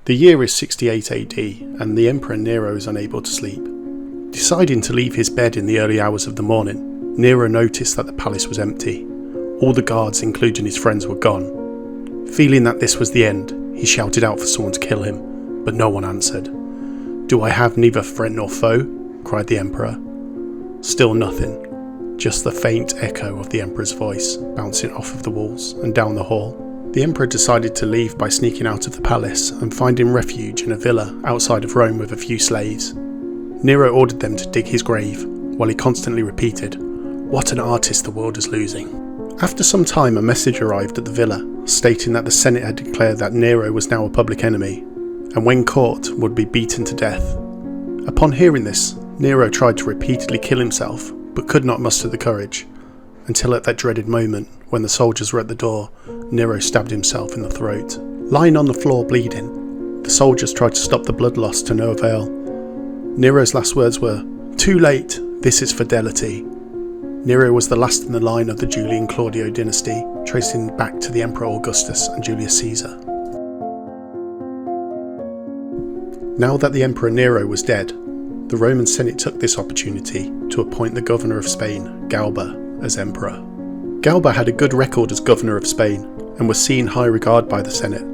The year is 68 AD, and the Emperor Nero is unable to sleep. Deciding to leave his bed in the early hours of the morning, Nero noticed that the palace was empty. All the guards, including his friends, were gone. Feeling that this was the end, he shouted out for someone to kill him, but no one answered. "Do I have neither friend nor foe?" cried the Emperor. Still nothing, just the faint echo of the Emperor's voice bouncing off of the walls and down the hall. The Emperor decided to leave by sneaking out of the palace and finding refuge in a villa outside of Rome with a few slaves. Nero ordered them to dig his grave, while he constantly repeated, "What an artist the world is losing." After some time, a message arrived at the villa, stating that the Senate had declared that Nero was now a public enemy, and when caught would be beaten to death. Upon hearing this, Nero tried to repeatedly kill himself, but could not muster the courage, until at that dreaded moment, when the soldiers were at the door, Nero stabbed himself in the throat. Lying on the floor bleeding, the soldiers tried to stop the blood loss to no avail. Nero's last words were, "Too late, this is fidelity." Nero was the last in the line of the Julian-Claudio dynasty, tracing back to the Emperor Augustus and Julius Caesar. Now that the Emperor Nero was dead, the Roman Senate took this opportunity to appoint the governor of Spain, Galba, as emperor. Galba had a good record as governor of Spain and was seen high regard by the Senate.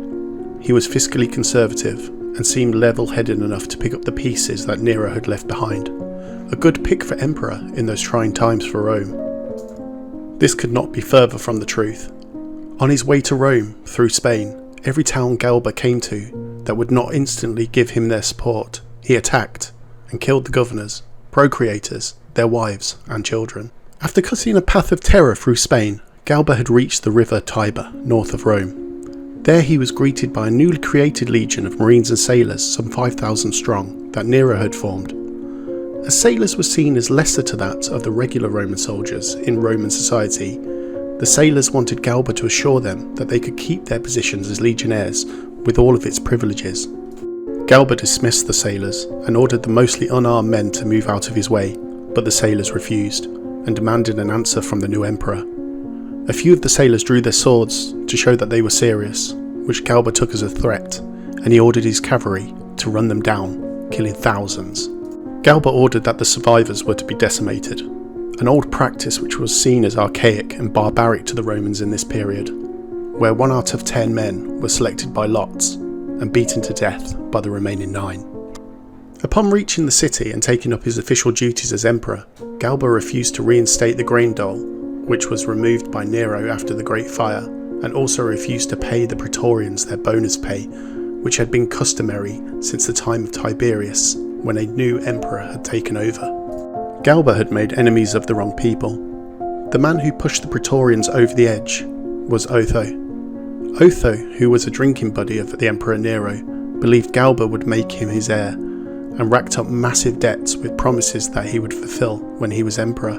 He was fiscally conservative and seemed level-headed enough to pick up the pieces that Nero had left behind. A good pick for emperor in those trying times for Rome. This could not be further from the truth. On his way to Rome through Spain, every town Galba came to that would not instantly give him their support, he attacked and killed the governors, procreators, their wives and children. After cutting a path of terror through Spain, Galba had reached the river Tiber, north of Rome. There he was greeted by a newly created legion of marines and sailors, some 5,000 strong, that Nero had formed. As sailors were seen as lesser to that of the regular Roman soldiers in Roman society, the sailors wanted Galba to assure them that they could keep their positions as legionnaires with all of its privileges. Galba dismissed the sailors and ordered the mostly unarmed men to move out of his way, but the sailors refused and demanded an answer from the new emperor. A few of the sailors drew their swords to show that they were serious, which Galba took as a threat, and he ordered his cavalry to run them down, killing thousands. Galba ordered that the survivors were to be decimated, an old practice which was seen as archaic and barbaric to the Romans in this period, where 1 out of 10 men were selected by lots and beaten to death by the remaining 9. Upon reaching the city and taking up his official duties as emperor, Galba refused to reinstate the grain dole, which was removed by Nero after the Great Fire, and also refused to pay the Praetorians their bonus pay, which had been customary since the time of Tiberius, when a new emperor had taken over. Galba had made enemies of the wrong people. The man who pushed the Praetorians over the edge was Otho. Otho, who was a drinking buddy of the Emperor Nero, believed Galba would make him his heir, and racked up massive debts with promises that he would fulfill when he was emperor.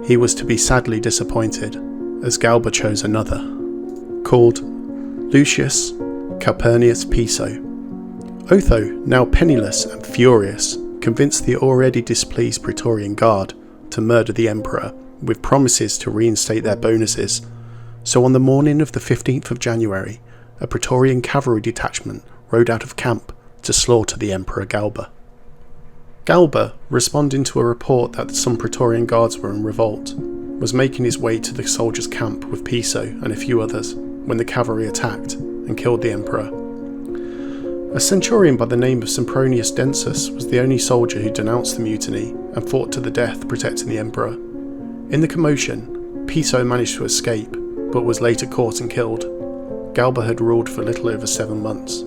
He was to be sadly disappointed, as Galba chose another, called Lucius Calpurnius Piso. Otho, now penniless and furious, convinced the already displeased Praetorian Guard to murder the emperor with promises to reinstate their bonuses. So on the morning of the 15th of January, a Praetorian cavalry detachment rode out of camp to slaughter the Emperor Galba. Galba, responding to a report that some Praetorian guards were in revolt, was making his way to the soldiers' camp with Piso and a few others when the cavalry attacked and killed the emperor. A centurion by the name of Sempronius Densus was the only soldier who denounced the mutiny and fought to the death protecting the emperor. In the commotion, Piso managed to escape, but was later caught and killed. Galba had ruled for little over 7 months.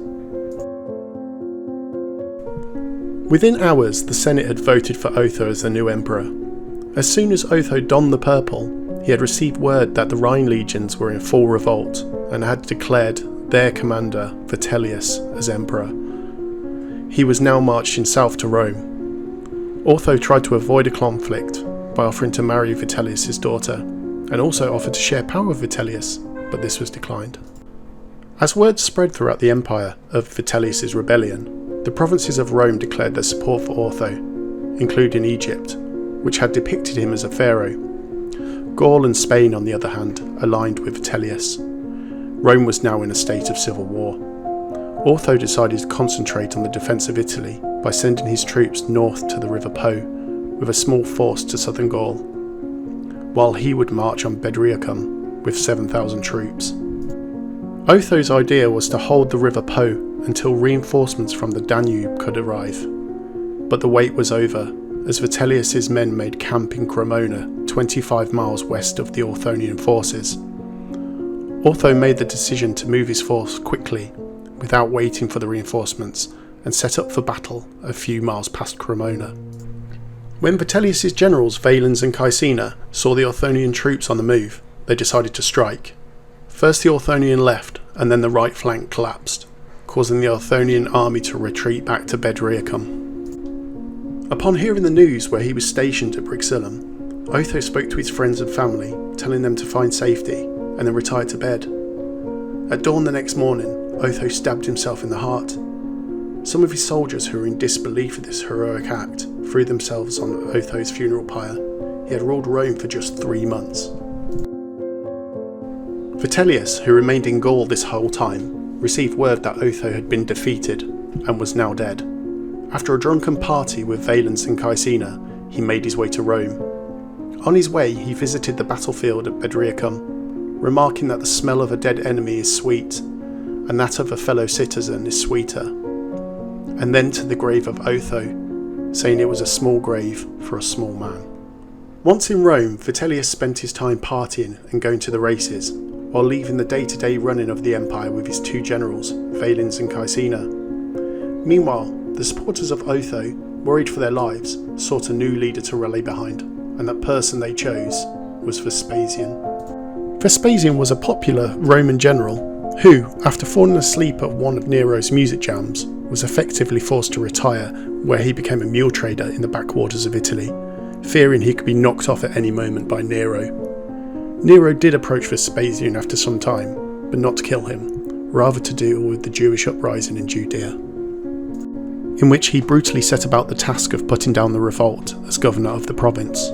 Within hours, the Senate had voted for Otho as the new emperor. As soon as Otho donned the purple, he had received word that the Rhine legions were in full revolt and had declared their commander, Vitellius, as emperor. He was now marching south to Rome. Otho tried to avoid a conflict by offering to marry Vitellius' daughter, and also offered to share power with Vitellius, but this was declined. As word spread throughout the empire of Vitellius' rebellion, the provinces of Rome declared their support for Otho, including Egypt, which had depicted him as a pharaoh. Gaul and Spain, on the other hand, aligned with Vitellius. Rome was now in a state of civil war. Otho decided to concentrate on the defence of Italy by sending his troops north to the River Po, with a small force to southern Gaul, while he would march on Bedriacum with 7,000 troops. Otho's idea was to hold the River Po until reinforcements from the Danube could arrive, but the wait was over as Vitellius's men made camp in Cremona, 25 miles west of the Orthonian forces. Otho made the decision to move his force quickly, without waiting for the reinforcements, and set up for battle a few miles past Cremona. When Vitellius's generals Valens and Caecina saw the Orthonian troops on the move, they decided to strike. First the Orthonian left, and then the right flank collapsed, causing the Orthonian army to retreat back to Bedriacum. Upon hearing the news where he was stationed at Brixillum, Otho spoke to his friends and family, telling them to find safety, and then retired to bed. At dawn the next morning, Otho stabbed himself in the heart. Some of his soldiers who were in disbelief at this heroic act threw themselves on Otho's funeral pyre. He had ruled Rome for just 3 months. Vitellius, who remained in Gaul this whole time, received word that Otho had been defeated and was now dead. After a drunken party with Valens and Caecina, he made his way to Rome. On his way, he visited the battlefield at Bedriacum, remarking that the smell of a dead enemy is sweet, and that of a fellow citizen is sweeter, and then to the grave of Otho, saying it was a small grave for a small man. Once in Rome, Vitellius spent his time partying and going to the races, while leaving the day-to-day running of the empire with his 2 generals, Valens and Caecina. Meanwhile, the supporters of Otho, worried for their lives, sought a new leader to rally behind, and that person they chose was Vespasian. Vespasian was a popular Roman general who, after falling asleep at one of Nero's music jams, was effectively forced to retire, where he became a mule trader in the backwaters of Italy, fearing he could be knocked off at any moment by Nero. Nero did approach Vespasian after some time, but not to kill him, rather to deal with the Jewish uprising in Judea, in which he brutally set about the task of putting down the revolt as governor of the province.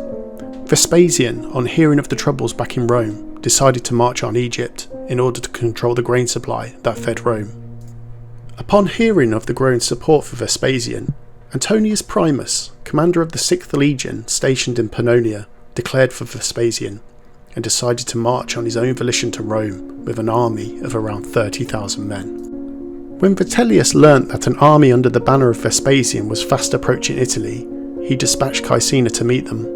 Vespasian, on hearing of the troubles back in Rome, decided to march on Egypt in order to control the grain supply that fed Rome. Upon hearing of the growing support for Vespasian, Antonius Primus, commander of the 6th Legion stationed in Pannonia, declared for Vespasian and decided to march on his own volition to Rome with an army of around 30,000 men. When Vitellius learnt that an army under the banner of Vespasian was fast approaching Italy, he dispatched Caecina to meet them.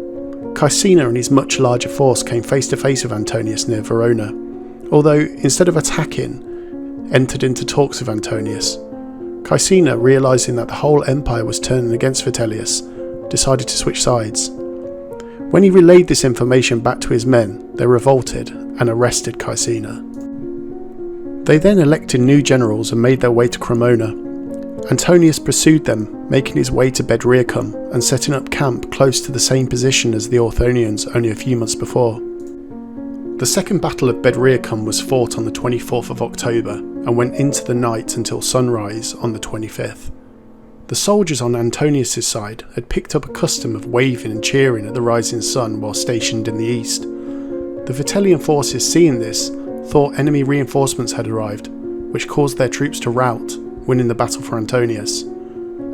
Caecina and his much larger force came face to face with Antonius near Verona, although instead of attacking, entered into talks with Antonius. Caecina, realising that the whole empire was turning against Vitellius, decided to switch sides. When he relayed this information back to his men, they revolted and arrested Caecina. They then elected new generals and made their way to Cremona. Antonius pursued them, making his way to Bedriacum and setting up camp close to the same position as the Orthonians only a few months before. The Second Battle of Bedriacum was fought on the 24th of October and went into the night until sunrise on the 25th. The soldiers on Antonius' side had picked up a custom of waving and cheering at the rising sun while stationed in the east. The Vitellian forces, seeing this, thought enemy reinforcements had arrived, which caused their troops to rout, winning the battle for Antonius.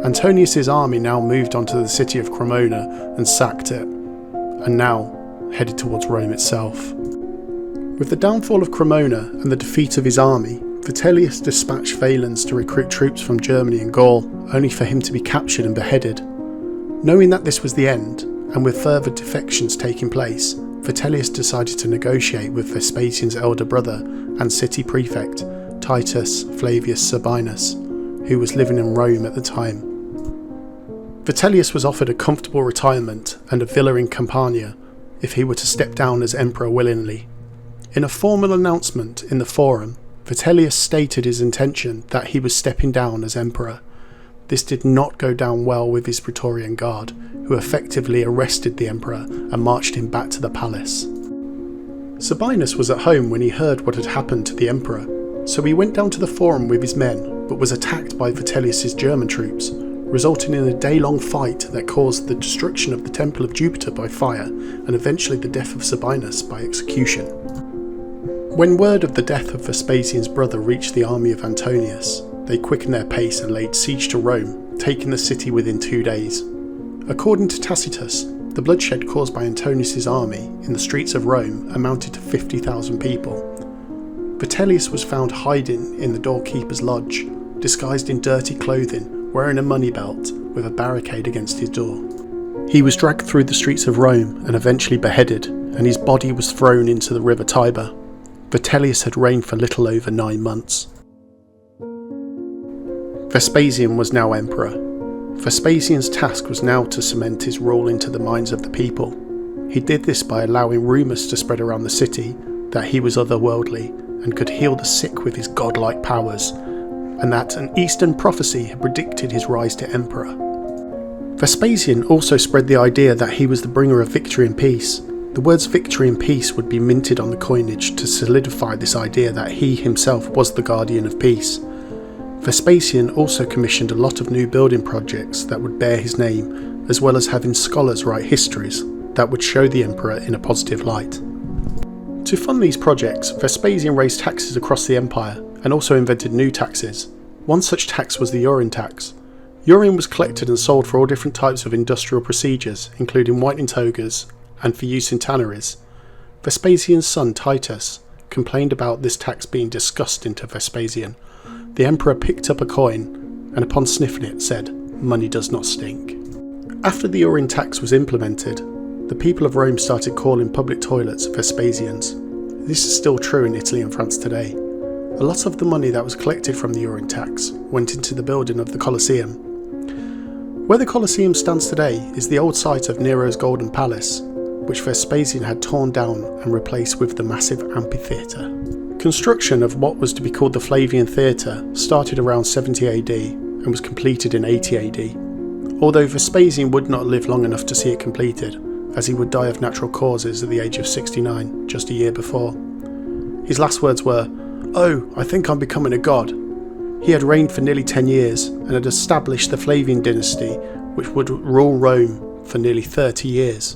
Antonius' army now moved onto the city of Cremona and sacked it, and now headed towards Rome itself. With the downfall of Cremona and the defeat of his army, Vitellius dispatched Valens to recruit troops from Germany and Gaul, only for him to be captured and beheaded. Knowing that this was the end, and with further defections taking place, Vitellius decided to negotiate with Vespasian's elder brother and city prefect, Titus Flavius Sabinus, who was living in Rome at the time. Vitellius was offered a comfortable retirement and a villa in Campania if he were to step down as emperor willingly. In a formal announcement in the Forum, Vitellius stated his intention that he was stepping down as emperor. This did not go down well with his Praetorian Guard, who effectively arrested the emperor and marched him back to the palace. Sabinus was at home when he heard what had happened to the emperor, so he went down to the Forum with his men, but was attacked by Vitellius's German troops, resulting in a day-long fight that caused the destruction of the Temple of Jupiter by fire and eventually the death of Sabinus by execution. When word of the death of Vespasian's brother reached the army of Antonius, they quickened their pace and laid siege to Rome, taking the city within 2 days. According to Tacitus, the bloodshed caused by Antonius' army in the streets of Rome amounted to 50,000 people. Vitellius was found hiding in the doorkeeper's lodge, disguised in dirty clothing, wearing a money belt with a barricade against his door. He was dragged through the streets of Rome and eventually beheaded, and his body was thrown into the river Tiber. Vitellius had reigned for little over 9 months. Vespasian was now emperor. Vespasian's task was now to cement his rule into the minds of the people. He did this by allowing rumours to spread around the city that he was otherworldly and could heal the sick with his godlike powers, and that an Eastern prophecy had predicted his rise to emperor. Vespasian also spread the idea that he was the bringer of victory and peace. The words victory and peace would be minted on the coinage to solidify this idea that he himself was the guardian of peace. Vespasian also commissioned a lot of new building projects that would bear his name, as well as having scholars write histories that would show the emperor in a positive light. To fund these projects, Vespasian raised taxes across the empire and also invented new taxes. One such tax was the urine tax. Urine was collected and sold for all different types of industrial procedures, including whitening togas and for use in tanneries. Vespasian's son Titus complained about this tax being disgusting to Vespasian. The emperor picked up a coin and upon sniffing it said, "Money does not stink." After the urine tax was implemented, the people of Rome started calling public toilets Vespasians. This is still true in Italy and France today. A lot of the money that was collected from the urine tax went into the building of the Colosseum. Where the Colosseum stands today is the old site of Nero's Golden Palace, which Vespasian had torn down and replaced with the massive amphitheatre. Construction of what was to be called the Flavian Theatre started around 70 AD and was completed in 80 AD, although Vespasian would not live long enough to see it completed, as he would die of natural causes at the age of 69, just a year before. His last words were, "Oh, I think I'm becoming a god." He had reigned for nearly 10 years and had established the Flavian dynasty, which would rule Rome for nearly 30 years.